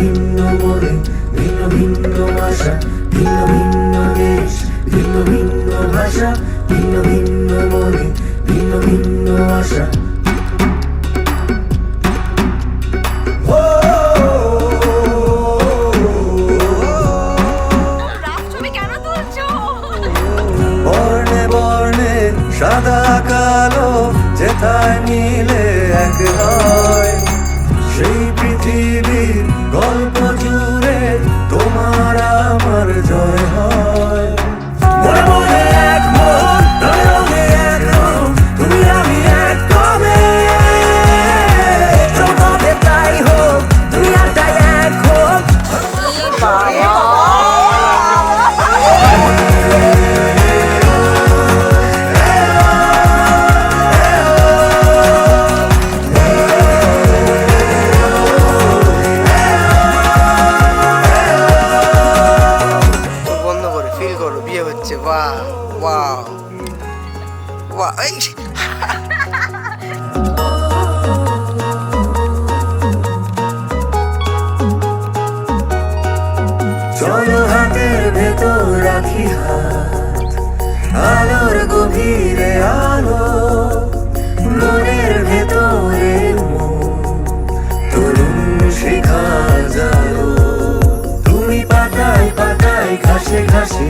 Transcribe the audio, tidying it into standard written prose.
ভিন্ন মনে, ভিন্ন ভিন্ন আশা, ভিন্ন ভিন্ন দেশ, ভিন্ন ভিন্ন ভাষা, ভিন্ন ভিন্ন মনে, ভিন্ন ভিন্ন আশা। বর্ণে বর্ণে সাদা কালো যেথায় মিলে এক হয়, সেই পৃথিবীর গল্প জুড়ে তোমার আমার জয় হয়। মনে মনে এক মন, রঙে রঙে এক রং, তুমি আমি এক কবে। চৌকাঠে তাই হোক, তুমি আর তাই এক হোক। বিয়ে হচ্ছে, বাহ বাহ বাহ। চলো হাতের ভেতর রাখি হাত, আলোর গভীরে আলো, মনের ভেতরে মন, তরুণ শিখা জালো। তুমি পাতায় পাতায় ঘাসে ঘাসে